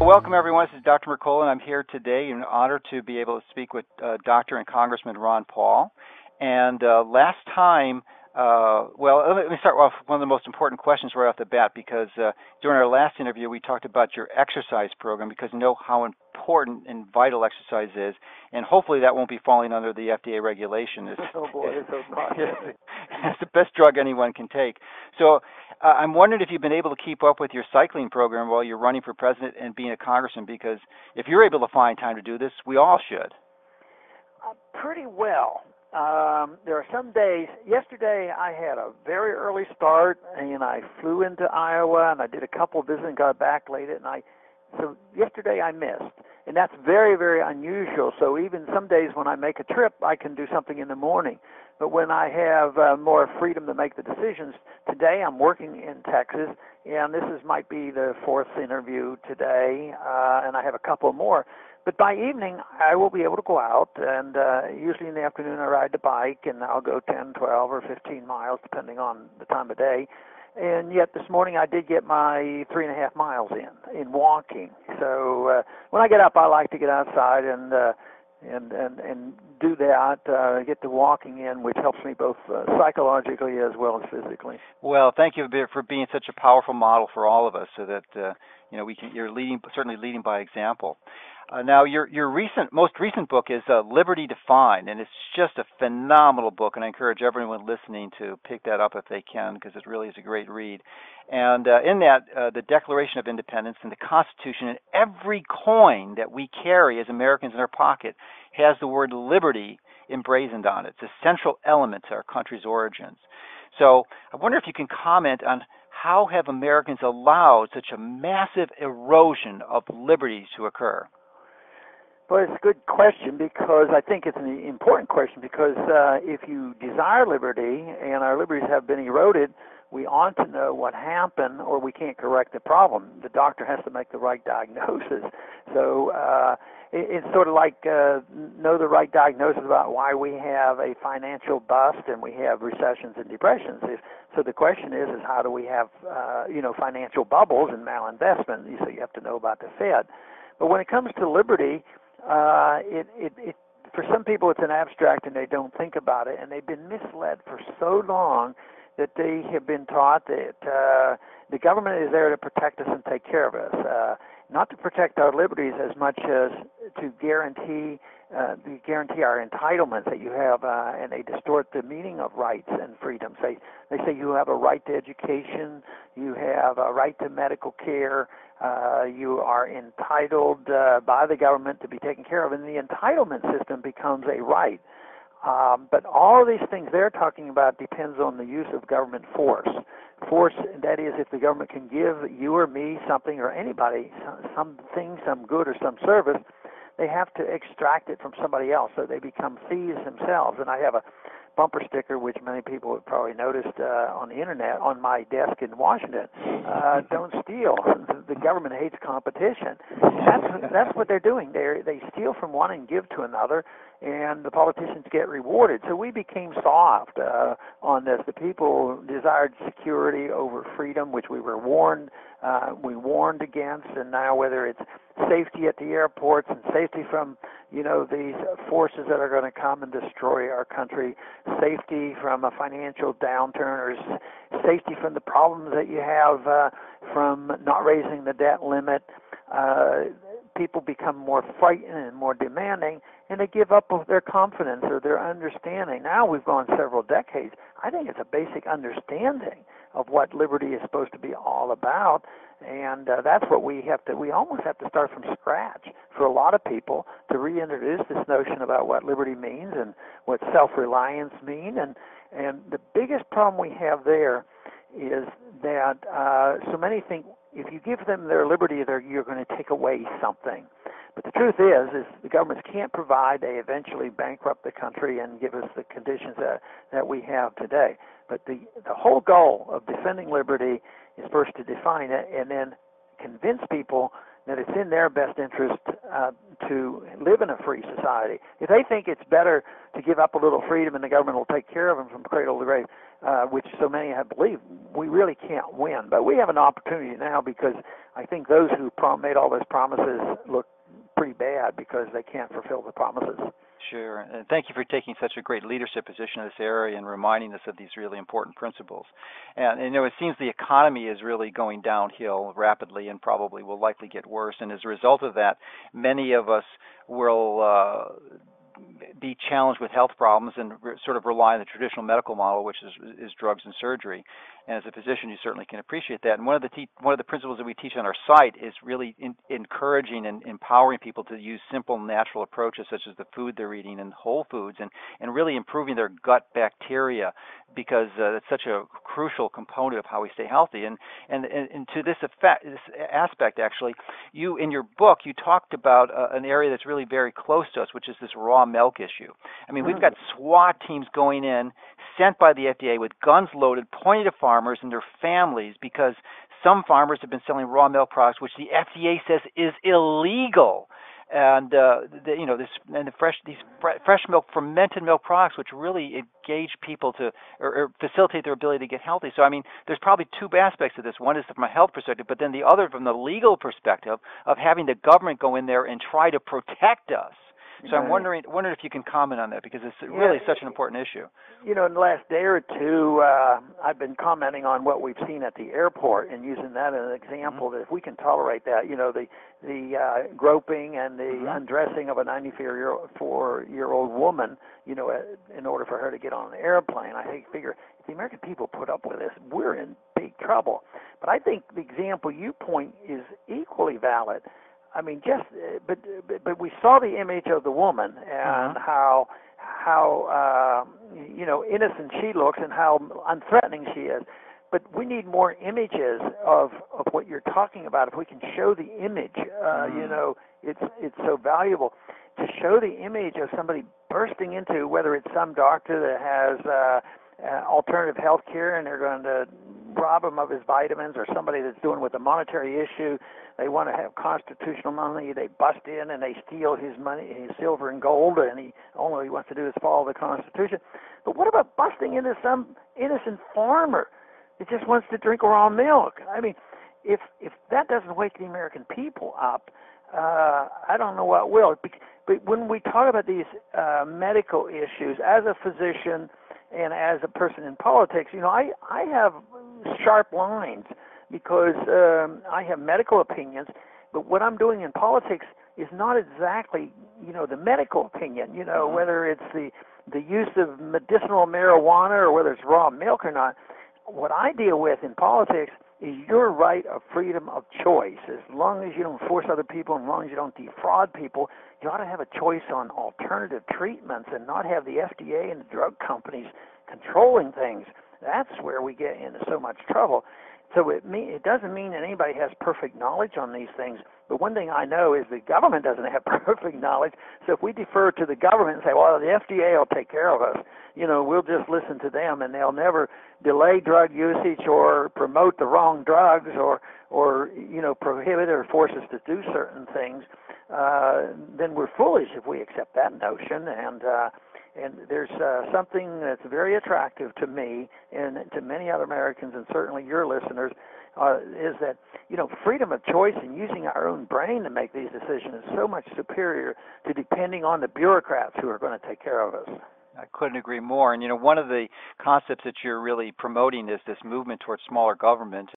Welcome, everyone. This is Dr. Mercola, and I'm here today in honor to be able to speak with Dr. and Congressman Ron Paul. And last time, let me start off with one of the most important questions right off the bat, because during our last interview, we talked about your exercise program, because you know how important and vital exercise is, and hopefully that won't be falling under the FDA regulation. Oh boy, it's so toxic. It's the best drug anyone can take. So I'm wondering if you've been able to keep up with your cycling program while you're running for president and being a congressman, because if you're able to find time to do this, we all should. Pretty well. There are some days. Yesterday I had a very early start, and I flew into Iowa, and I did a couple of visits and got back late at night. So yesterday I missed, and that's very, very unusual. So even some days when I make a trip, I can do something in the morning. But when I have more freedom to make the decisions, today I'm working in Texas, and might be the fourth interview today, and I have a couple more. But by evening, I will be able to go out, and usually in the afternoon I ride the bike, and I'll go 10, 12, or 15 miles, depending on the time of day. And yet this morning I did get my 3.5 miles in walking. So when I get up, I like to get outside and do that, get the walking in, which helps me both psychologically as well as physically. Well, thank you for being such a powerful model for all of us, so that you're certainly leading by example. Now, your most recent book is Liberty Defined, and it's just a phenomenal book, and I encourage everyone listening to pick that up if they can, because it really is a great read. And in that, the Declaration of Independence and the Constitution, and every coin that we carry as Americans in our pocket has the word liberty emblazoned on it. It's a central element to our country's origins. So I wonder if you can comment on how have Americans allowed such a massive erosion of liberties to occur? Well, it's a good question, because I think it's an important question, because if you desire liberty and our liberties have been eroded, we ought to know what happened, or we can't correct the problem. The doctor has to make the right diagnosis. So it's sort of like know the right diagnosis about why we have a financial bust and we have recessions and depressions. So the question is how do we have financial bubbles and malinvestment? So you have to know about the Fed. But when it comes to liberty, for some people it's an abstract and they don't think about it, and they've been misled for so long that they have been taught that the government is there to protect us and take care of us, not to protect our liberties as much as to guarantee our entitlements that you have, and they distort the meaning of rights and freedoms. They say you have a right to education, you have a right to medical care, you are entitled by the government to be taken care of, and the entitlement system becomes a right. But all of these things they're talking about depends on the use of government force. Force, that is, if the government can give you or me something, or anybody something, some good or some service, they have to extract it from somebody else, so they become thieves themselves. And I have a bumper sticker, which many people have probably noticed on the internet, on my desk in Washington. Don't steal. The government hates competition. That's what they're doing. They steal from one and give to another, and the politicians get rewarded. So we became soft on this. The people desired security over freedom, which we were warned against, and now whether it's safety at the airports and safety from these forces that are going to come and destroy our country, safety from a financial downturn, or safety from the problems that you have from not raising the debt limit, people become more frightened and more demanding, and they give up their confidence or their understanding. Now we've gone several decades. I think it's a basic understanding of what liberty is supposed to be all about, and that's what we almost have to start from scratch for a lot of people to reintroduce this notion about what liberty means and what self-reliance means. And the biggest problem we have there is that so many think if you give them their liberty, you're going to take away something. But the truth is the governments can't provide. They eventually bankrupt the country and give us the conditions that we have today. But the whole goal of defending liberty is first to define it and then convince people that it's in their best interest to live in a free society. If they think it's better to give up a little freedom and the government will take care of them from cradle to grave, which so many have believed, we really can't win. But we have an opportunity now because I think those who made all those promises look pretty bad because they can't fulfill the promises. Sure, and thank you for taking such a great leadership position in this area and reminding us of these really important principles. And it seems the economy is really going downhill rapidly and probably will likely get worse. And as a result of that, many of us will be challenged with health problems and sort of rely on the traditional medical model, which is drugs and surgery. And as a physician, you certainly can appreciate that. And one of the principles that we teach on our site is really encouraging and empowering people to use simple, natural approaches such as the food they're eating and whole foods, and really improving their gut bacteria, because it's such a crucial component of how we stay healthy. And to this effect, this aspect, actually, you in your book you talked about an area that's really very close to us, which is this raw milk issue. I mean, we've got SWAT teams going in, sent by the FDA with guns loaded, pointed at farmers and their families, because some farmers have been selling raw milk products, which the FDA says is illegal. And these fresh milk, fermented milk products, which really engage people to or facilitate their ability to get healthy. So I mean, there's probably two aspects to this. One is from a health perspective, but then the other from the legal perspective of having the government go in there and try to protect us. So I'm wondering if you can comment on that, because it's really such an important issue. You know, in the last day or two, I've been commenting on what we've seen at the airport and using that as an example that if we can tolerate that, you know, the groping and the undressing of a 94-year-old woman, you know, in order for her to get on an airplane, I figure if the American people put up with this, we're in big trouble. But I think the example you point is equally valid. I mean, but we saw the image of the woman and how innocent she looks and how unthreatening she is. But we need more images of what you're talking about. If we can show the image, you know, it's so valuable to show the image of somebody bursting into, whether it's some doctor that has alternative health care and they're going to rob him of his vitamins, or somebody that's doing with a monetary issue. They want to have constitutional money. They bust in and they steal his money, his silver and gold, and all he wants to do is follow the Constitution. But what about busting into some innocent farmer that just wants to drink raw milk? I mean, if that doesn't wake the American people up, I don't know what will. But when we talk about these medical issues, as a physician and as a person in politics, you know, I have sharp lines because I have medical opinions, but what I'm doing in politics is not exactly, you know, the medical opinion, you know, whether it's the use of medicinal marijuana or whether it's raw milk or not. What I deal with in politics is your right of freedom of choice. As long as you don't force other people, and as long as you don't defraud people, you ought to have a choice on alternative treatments and not have the FDA and the drug companies controlling things. That's where we get into so much trouble. So it doesn't mean that anybody has perfect knowledge on these things, but one thing I know is the government doesn't have perfect knowledge. So if we defer to the government and say, well, the FDA will take care of us, you know, we'll just listen to them and they'll never delay drug usage or promote the wrong drugs or you know, prohibit or force us to do certain things, then we're foolish if we accept that notion. And there's something that's very attractive to me and to many other Americans, and certainly your listeners, is that, you know, freedom of choice and using our own brain to make these decisions is so much superior to depending on the bureaucrats who are going to take care of us. I couldn't agree more. And, you know, one of the concepts that you're really promoting is this movement towards smaller government.